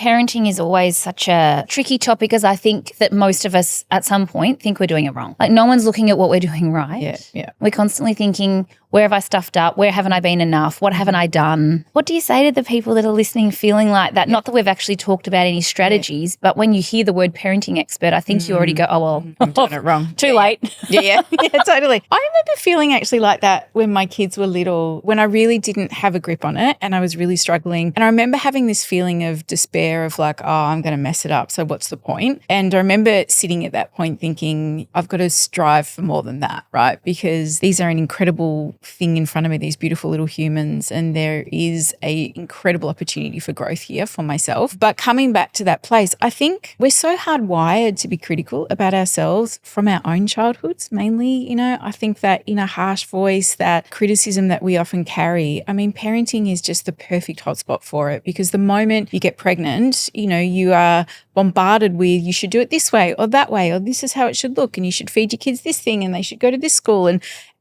parenting is always such a tricky topic because I think that most of us at some point think we're doing it wrong. Like no one's looking at what we're doing right. Yeah. We're constantly thinking, where have I stuffed up? Where haven't I been enough? What haven't I done? What do you say to the people that are listening feeling like that? Not that we've actually talked about any strategies, but when you hear the word parenting expert, I think you already go, oh, well, I'm doing it wrong. Too late. Yeah, totally. I remember feeling actually like that when my kids were little, when I really didn't have a grip on it and I was really struggling. And I remember having this feeling of despair of like, oh, I'm going to mess it up. So what's the point? And I remember sitting at that point thinking, I've got to strive for more than that, right? Because these are an incredible thing in front of me, these beautiful little humans, and there is a incredible opportunity for growth here for myself. But coming back to that place, I think we're so hardwired to be critical about ourselves from our own childhoods mainly. I think that inner harsh voice, that criticism that we often carry, I mean, parenting is just the perfect hotspot for it, because the moment you get pregnant, you are bombarded with, you should do it this way or that way, or this is how it should look, and you should feed your kids this thing and they should go to this school.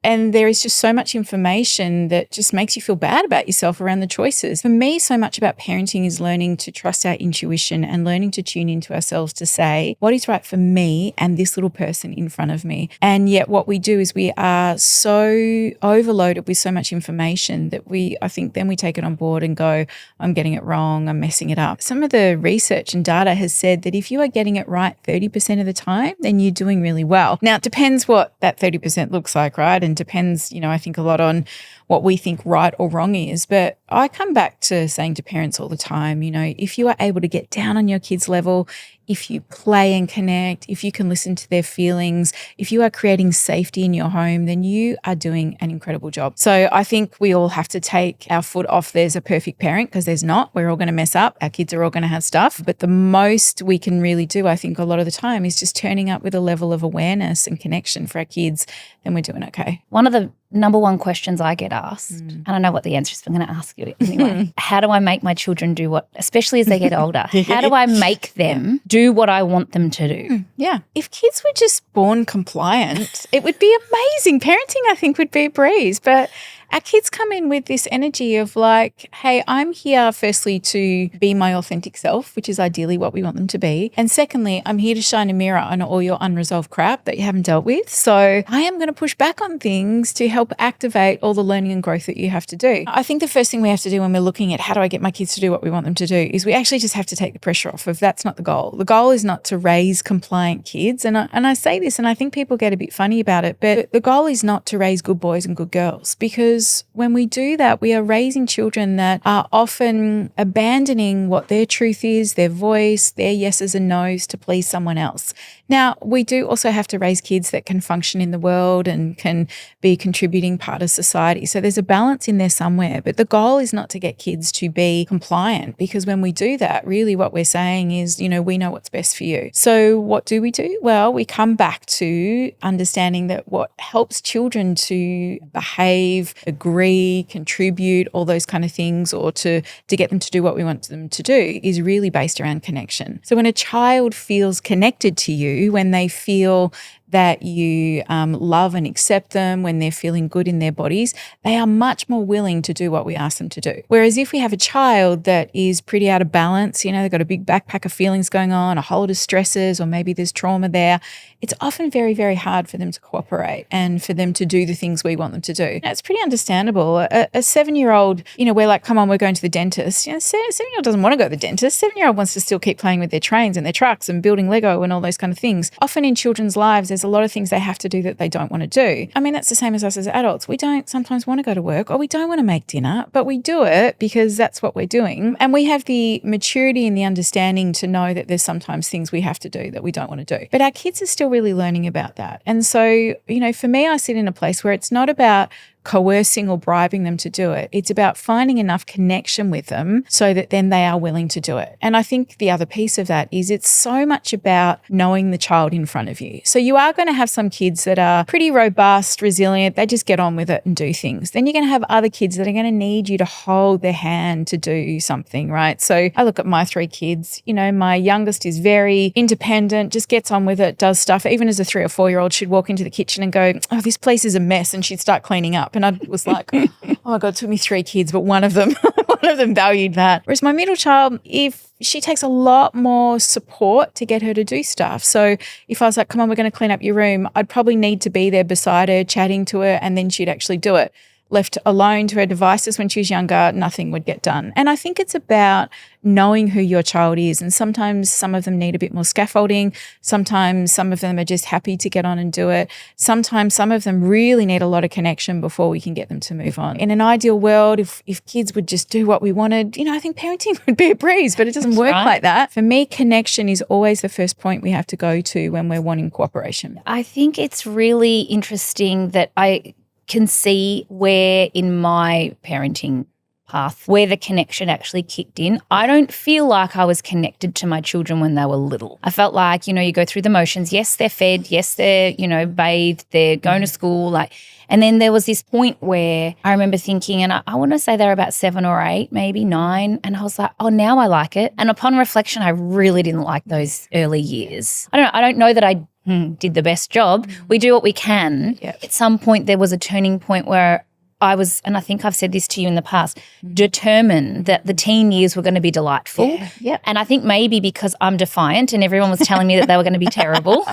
And there is just so much information that just makes you feel bad about yourself around the choices. For me, so much about parenting is learning to trust our intuition and learning to tune into ourselves to say, what is right for me and this little person in front of me? And yet what we do is we are so overloaded with so much information that I think then we take it on board and go, I'm getting it wrong, I'm messing it up. Some of the research and data has said that if you are getting it right 30% of the time, then you're doing really well. Now, it depends what that 30% looks like, right? And depends, I think a lot on what we think right or wrong is. But I come back to saying to parents all the time, if you are able to get down on your kids' level, if you play and connect, if you can listen to their feelings, if you are creating safety in your home, then you are doing an incredible job. So I think we all have to take our foot off there's a perfect parent, because there's not. We're all going to mess up. Our kids are all going to have stuff. But the most we can really do, I think a lot of the time, is just turning up with a level of awareness and connection for our kids, then we're doing okay. One of the number one questions I get asked, and I know what the answer is, but I'm going to ask you anyway. How do I make my children do what, especially as they get older, how do I make them do what I want them to do? Yeah. If kids were just born compliant, it would be amazing. Parenting, I think, would be a breeze. But our kids come in with this energy of like, hey, I'm here firstly to be my authentic self, which is ideally what we want them to be. And secondly, I'm here to shine a mirror on all your unresolved crap that you haven't dealt with. So I am going to push back on things to help activate all the learning and growth that you have to do. I think the first thing we have to do when we're looking at how do I get my kids to do what we want them to do is we actually just have to take the pressure off of that's not the goal. The goal is not to raise compliant kids. And I say this, and I think people get a bit funny about it, but the goal is not to raise good boys and good girls, because when we do that, we are raising children that are often abandoning what their truth is, their voice, their yeses and nos to please someone else. Now, we do also have to raise kids that can function in the world and can be a contributing part of society. So there's a balance in there somewhere, but the goal is not to get kids to be compliant, because when we do that, really what we're saying is, we know what's best for you. So what do? Well, we come back to understanding that what helps children to behave, agree, contribute, all those kind of things, or to get them to do what we want them to do is really based around connection. So when a child feels connected to you, when they feel that you love and accept them, when they're feeling good in their bodies, they are much more willing to do what we ask them to do. Whereas if we have a child that is pretty out of balance, they've got a big backpack of feelings going on, a whole lot of stresses, or maybe there's trauma there, it's often very, very hard for them to cooperate and for them to do the things we want them to do. Now, it's pretty understandable. A 7-year-old, we're like, come on, we're going to the dentist. 7-year-old doesn't want to go to the dentist. 7-year-old wants to still keep playing with their trains and their trucks and building Lego and all those kind of things. Often in children's lives, there's a lot of things they have to do that they don't want to do. I mean, that's the same as us as adults. We don't sometimes want to go to work, or we don't want to make dinner, but we do it because that's what we're doing. And we have the maturity and the understanding to know that there's sometimes things we have to do that we don't want to do. But our kids are still really learning about that. And so, for me, I sit in a place where it's not about coercing or bribing them to do it. It's about finding enough connection with them so that then they are willing to do it. And I think the other piece of that is it's so much about knowing the child in front of you. So you are going to have some kids that are pretty robust, resilient, they just get on with it and do things. Then you're going to have other kids that are going to need you to hold their hand to do something, right? So I look at my 3 kids, my youngest is very independent, just gets on with it, does stuff. Even as a 3 or 4-year-old, she'd walk into the kitchen and go, oh, this place is a mess, and she'd start cleaning up. And I was like, oh my God, it took me 3 kids, but one of them one of them valued that. Whereas my middle child, if she takes a lot more support to get her to do stuff. So if I was like, come on, we're going to clean up your room, I'd probably need to be there beside her, chatting to her, and then she'd actually do it. Left alone to her devices when she was younger, nothing would get done. And I think it's about knowing who your child is. And sometimes some of them need a bit more scaffolding. Sometimes some of them are just happy to get on and do it. Sometimes some of them really need a lot of connection before we can get them to move on. In an ideal world, if kids would just do what we wanted, I think parenting would be a breeze, but it doesn't work like that. For me, connection is always the first point we have to go to when we're wanting cooperation. I think it's really interesting that I can see where in my parenting path where the connection actually kicked in. I don't feel like I was connected to my children when they were little. I felt like, you go through the motions. Yes, they're fed. Yes, they're, bathed. They're going to school. And then there was this point where I remember thinking, and I want to say they were about 7 or 8, maybe 9. And I was like, oh, now I like it. And upon reflection, I really didn't like those early years. I don't know that I did the best job. We do what we can. Yep. At some point, there was a turning point where I was, and I think I've said this to you in the past, determined that the teen years were going to be delightful. Yeah. Yep. And I think maybe because I'm defiant and everyone was telling me that they were going to be terrible.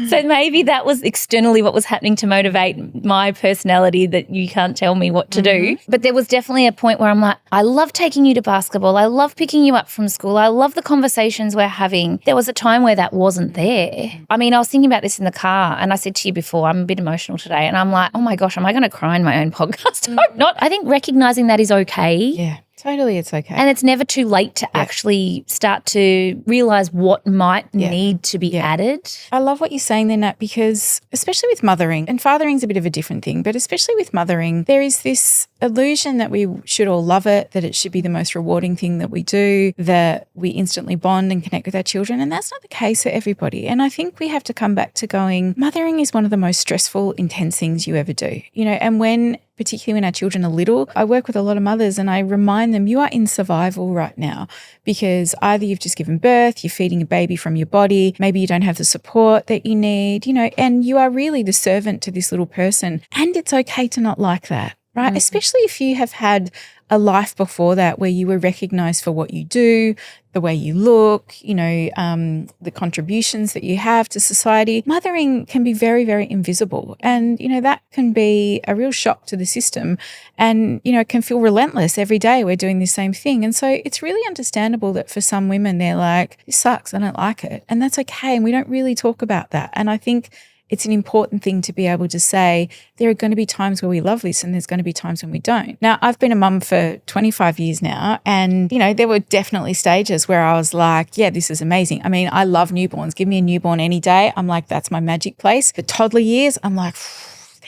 So maybe that was externally what was happening to motivate my personality, that you can't tell me what to do. But there was definitely a point where I'm like, I love taking you to basketball. I love picking you up from school. I love the conversations we're having. There was a time where that wasn't there. I mean, I was thinking about this in the car, and I said to you before, I'm a bit emotional today, and I'm like, oh my gosh, am I going to cry in my own podcast? I'm not. I think recognizing that is okay. Yeah. Totally, it's okay. And it's never too late to actually start to realise what might need to be added. I love what you're saying there, Nat, because especially with mothering, and fathering's a bit of a different thing, but especially with mothering, there is this illusion that we should all love it, that it should be the most rewarding thing that we do, that we instantly bond and connect with our children. And that's not the case for everybody. And I think we have to come back to going, mothering is one of the most stressful, intense things you ever do. And particularly when our children are little, I work with a lot of mothers and I remind them, you are in survival right now, because either you've just given birth, you're feeding a baby from your body, maybe you don't have the support that you need, and you are really the servant to this little person. And it's okay to not like that, right? Especially if you have had a life before that where you were recognized for what you do, the way you look, the contributions that you have to society. Mothering can be very, very invisible. And, that can be a real shock to the system. And, it can feel relentless every day. We're doing the same thing. And so it's really understandable that for some women, they're like, this sucks, I don't like it. And that's okay. And we don't really talk about that. And I think it's an important thing to be able to say there are going to be times where we love this and there's going to be times when we don't. Now, I've been a mum for 25 years now, and, there were definitely stages where I was like, yeah, this is amazing. I mean, I love newborns. Give me a newborn any day. I'm like, that's my magic place. The toddler years, I'm like,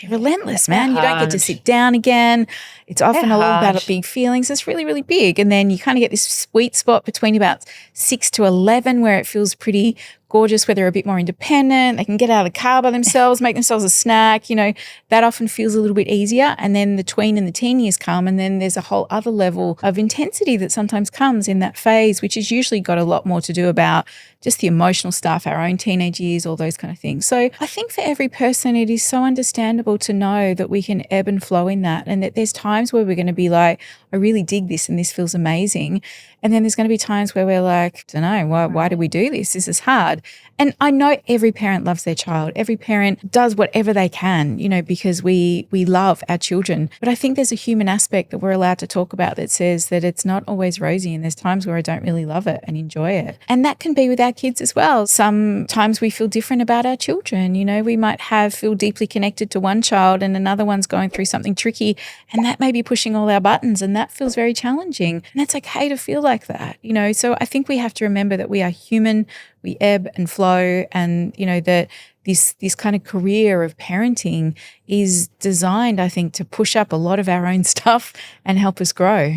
they're relentless, man. You don't get to sit down again. It's often all about big feelings. It's really, really big. And then you kind of get this sweet spot between about 6 to 11 where it feels pretty gorgeous, where they're a bit more independent. They can get out of the car by themselves, make themselves a snack. That often feels a little bit easier. And then the tween and the teen years come, and then there's a whole other level of intensity that sometimes comes in that phase, which has usually got a lot more to do about just the emotional stuff, our own teenage years, all those kind of things. So I think for every person, it is so understandable to know that we can ebb and flow in that, and that there's times where we're going to be like, I really dig this and this feels amazing. And then there's going to be times where we're like, I don't know, why do we do this? This is hard. And I know every parent loves their child. Every parent does whatever they can, because we love our children. But I think there's a human aspect that we're allowed to talk about that says that it's not always rosy, and there's times where I don't really love it and enjoy it. And that can be with our kids as well. Sometimes we feel different about our children. We might feel deeply connected to one child and another one's going through something tricky, and that may be pushing all our buttons, and that feels very challenging. And that's okay to feel like that, So I think we have to remember that we are human, we ebb and flow, and, that this kind of career of parenting is designed, I think, to push up a lot of our own stuff and help us grow.